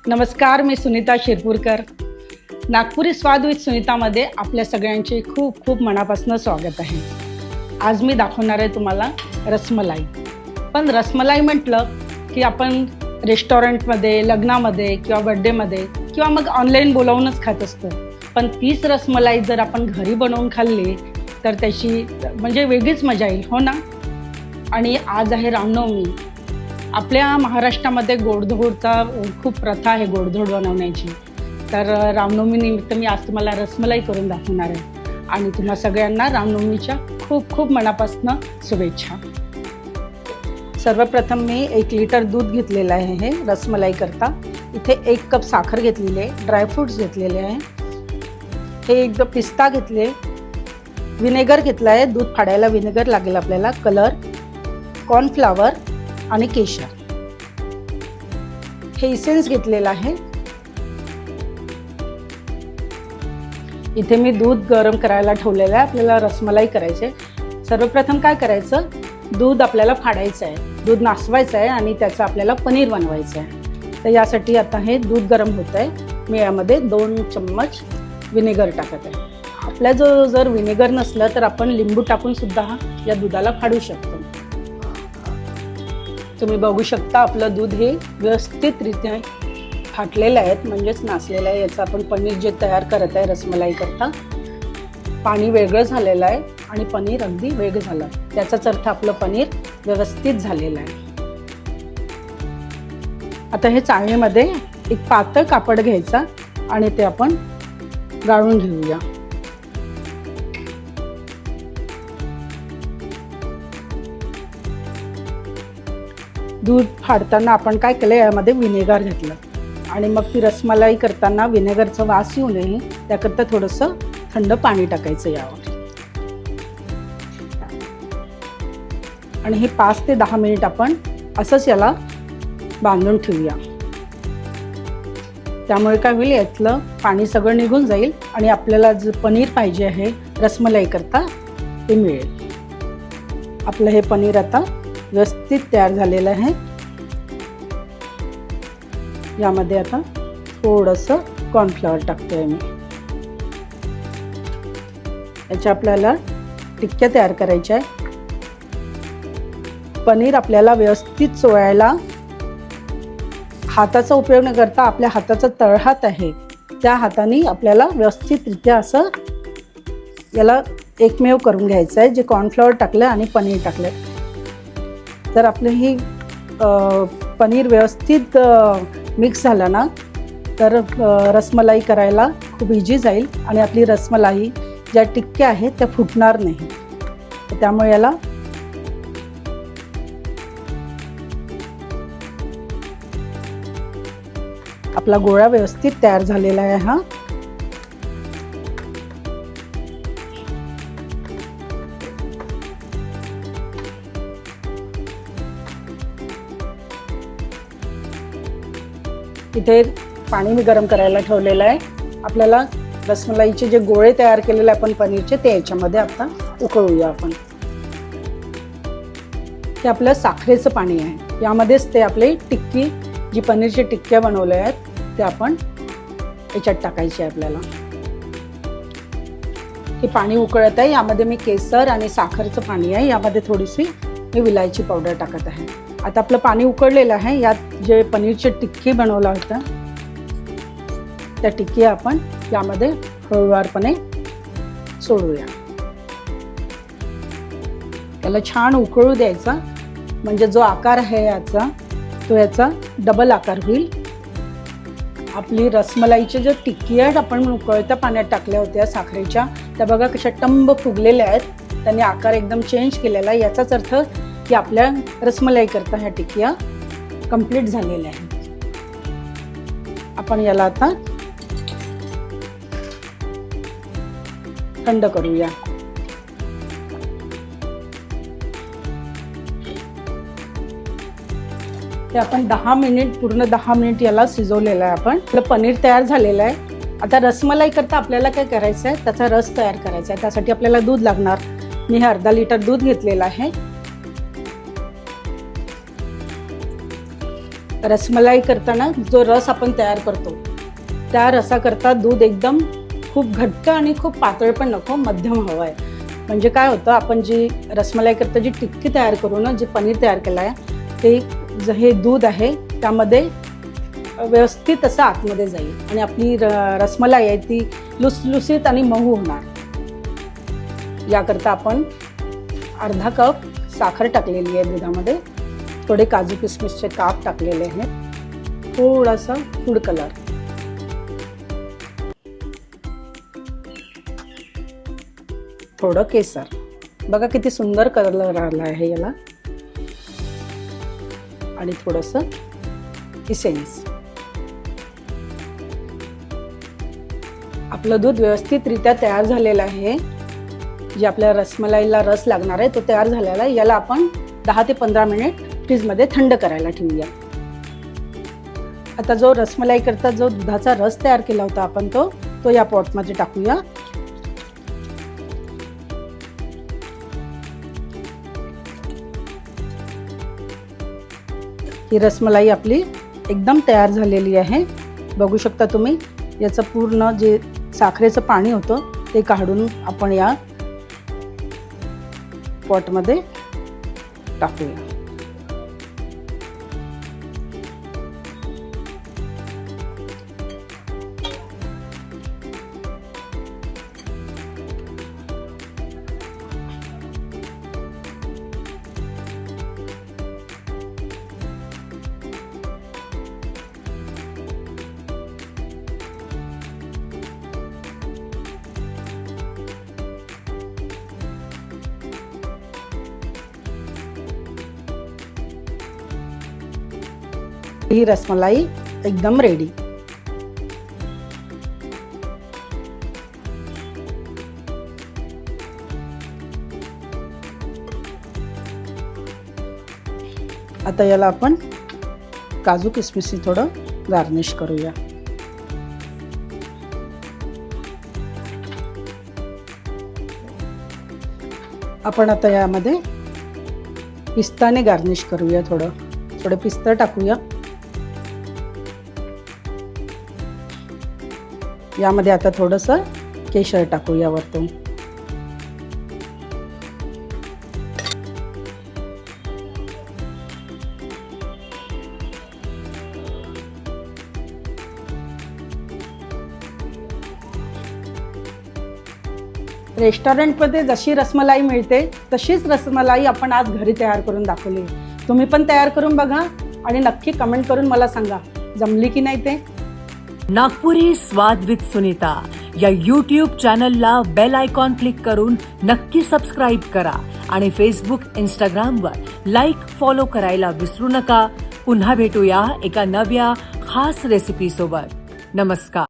नमस्कार, मी सुनीता शिरपूरकर. नागपुरी स्वाद विथ सुनीतामध्ये आपल्या सगळ्यांचे खूप खूप मनापासून स्वागत आहे. आज मी दाखवणार आहे तुम्हाला रसमलाई. पण रसमलाई म्हटलं की आपण रेस्टॉरंटमध्ये, लग्नामध्ये किंवा बर्थडेमध्ये किंवा मग ऑनलाईन बोलावूनच खात असतो. पण तीच रसमलाई जर आपण घरी बनवून खाल्ली तर त्याची म्हणजे वेगळीच मजा येईल, हो ना. आणि आज आहे रामनवमी. आपल्या महाराष्ट्रामध्ये गोडधोडचा खूप प्रथा आहे गोडधोड बनवण्याची. तर रामनवमी निमित्त मी आज तुम्हाला रसमलाई करून दाखवणार आहे आणि तुम्हा सगळ्यांना रामनवमीच्या खूप खूप मनापासून शुभेच्छा. सर्वप्रथम मी 1 लिटर दूध घेतलेलं आहे हे रसमलाई करता. इथे 1 कप साखर घेतलेली आहे, ड्रायफ्रूट्स घेतलेले आहे, हे एकदम पिस्ता घेतले, विनेगर घेतला आहे, दूध फाडायला विनेगर लागेल आपल्याला, कलर, कॉर्नफ्लावर आणि केशर. हे इसेन्स घेतलेलं आहे. इथे मी दूध गरम करायला ठेवलेलं आहे. आपल्याला रसमलाई करायचे. सर्वप्रथम काय करायचं, दूध आपल्याला फाडायचं आहे, दूध नासवायचं आहे आणि त्याचं आपल्याला पनीर बनवायचं आहे. तर यासाठी आता हे दूध गरम होत आहे. मी यामध्ये 2 चम्मच विनेगर टाकत आहे. आपल्या जर विनेगर नसलं तर आपण लिंबू टाकून सुद्धा या दुधाला फाडू शकतो. तुम्ही बघू शकता आपलं दूध हे व्यवस्थितरित्या फाटलेलं आहे, म्हणजेच नासलेलं आहे. याचं आपण पनीर जे तयार करत आहे रसमलाई करता, पाणी वेगळं झालेलं आहे आणि पनीर अगदी वेगळं झालं. त्याचाच अर्थ आपलं पनीर व्यवस्थित झालेलं आहे. आता हे चाळणीमध्ये एक पातळ कापड घ्यायचा आणि ते आपण गाळून घेऊया. दूध फाडताना आपण काय केलं, यामध्ये विनेगर घेतलं आणि मग ती रसमलाई करताना विनेगरचा वास येऊ नये त्याकरता थोडंसं थंड पाणी टाकायचं यावर. आणि हे 5 ते 10 मिनिट आपण असंच याला बांधून ठेवूया. त्यामुळे काय होईल, यातलं पाणी सगळं निघून जाईल आणि आपल्याला जे पनीर पाहिजे आहे रसमलाई करता ते मिळेल. आपलं हे पनीर आता व्यवस्थित तयार झालेलं आहे. यामध्ये आता थोडंसं कॉर्नफ्लॉवर टाकतोय मी. याच्या आपल्याला टिक्क्या तयार करायच्या आहे. पनीर आपल्याला व्यवस्थित चोळायला हाताचा उपयोग न करता आपल्या हाताचा तळहात आहे त्या हाताने आपल्याला व्यवस्थितरित्या असं याला एकमेव करून घ्यायचं आहे. जे कॉर्नफ्लॉवर टाकलं आणि पनीर टाकलं, तर आपलं ही पनीर व्यवस्थित मिक्स झालं ना तर रसमलाई करायला खूप इझी जाईल आणि आपली रसमलाई ज्या टिक्क्या आहेत त्या फुटणार नाही. त्यामुळे याला आपला गोळा व्यवस्थित तयार झालेला आहे. हा इथे पाणी मी गरम करायला ठेवलेलं आहे. आपल्याला रसमलाईचे जे गोळे तयार केलेले आपण पनीरचे ते याच्यामध्ये आता उकळूया आपण. हे आपलं साखरेचं पाणी आहे. यामध्येच ते आपले टिक्की जी पनीरची टिक्क्या बनवल्या आहेत ते आपण याच्यात टाकायचे आहे आपल्याला. हे पाणी उकळत आहे. यामध्ये मी केसर आणि साखरचं पाणी आहे. यामध्ये थोडीशी मी विलायची पावडर टाकत आहे. आता आपलं पाणी उकळलेलं आहे. यात जे पनीरचे टिक्की बनवला होता त्या टिक्की आपण यामध्ये हळूवारपणे सोडूया. त्याला छान उकळू द्यायचा, म्हणजे जो आकार आहे याचा तो याचा डबल आकार होईल. आपली रसमलाईच्या ज्या टिक्की आहेत आपण उकळत्या पाण्यात टाकल्या होत्या साखरेच्या, त्या बघा कशा टंब फुगलेल्या आहेत. त्यांनी आकार एकदम चेंज केलेला आहे. याचाच अर्थ की आपल्या रसमलाई करता ह्या टिक्क्या कंप्लीट झालेल्या आहेत. आपण याला आता थंड करूया. ते आपण 10 मिनिट, पूर्ण 10 मिनिट याला शिजवलेलं आहे आपण. आपलं पनीर तयार झालेलं आहे. आता रसमलाई करता आपल्याला काय करायचं आहे, त्याचा रस तयार करायचा आहे. त्यासाठी आपल्याला दूध लागणार. मी हे अर्धा लिटर दूध घेतलेलं आहे. रसमलाई करताना जो रस आपण तयार करतो त्या रसाकरता दूध एकदम खूप घट्ट आणि खूप पातळ पण नको, मध्यम हवं आहे. म्हणजे काय होतं, आपण जी रसमलाई करता जी टिक्की तयार करू ना, जे पनीर तयार केलं आहे ते हे दूध आहे त्यामध्ये व्यवस्थित असं आतमध्ये जाईल आणि आपली रसमलाई आहे ती लुसलुसीत आणि मऊ होणार. याकरता आपण अर्धा कप साखर टाकलेली आहे दुधामध्ये, थोडे काजू किसमिसचे काप टाकलेले आहेत, थोडासा फूड कलर, थोडं केसर. बघा किती सुंदर कलर आला आहे याला, आणि थोडंसं इसेन्स. आपलं दूध व्यवस्थितरित्या तयार झालेलं आहे. जे आपल्या रसमलाईला रस लागणार आहे तो तयार झालेला आहे. याला आपण 10 ते 15 मिनिट फ्रीजमध्ये थंड करायला ठेवूया. आता जो रसमलाई करता जो दुधाचा रस तयार केला होता आपण तो या पॉटमध्ये टाकूया. ही रसमलाई आपली एकदम तयार झालेली आहे. बघू शकता तुम्ही, याचं पूर्ण जे साखरेचं पाणी होतं ते काढून आपण या पॉटमध्ये टाकूया. ही रसमलाई एकदम रेडी. आता याला आपण काजू किसमिसी थोडं गार्निश करूया. आपण आता यामध्ये पिस्ताने गार्निश करूया. थोडं पिस्ता टाकूया. यामध्ये आता थोडंसं केशर टाकूया वरतून. रेस्टॉरंटमध्ये जशी रसमलाई मिळते तशीच रसमलाई आपण आज घरी तयार करून दाखवली. तुम्ही पण तयार करून बघा आणि नक्की कमेंट करून मला सांगा जमली की नाही ते. नागपुरी स्वाद विथ सुनीता या यूट्यूब चॅनलला बेल आयकॉन क्लिक करून नक्की सबस्क्राईब करा आणि फेसबुक, इंस्टाग्रामवर लाईक, फॉलो करायला विसरू नका. पुन्हा भेटूया एका नव्या खास रेसिपी सोबत. नमस्कार.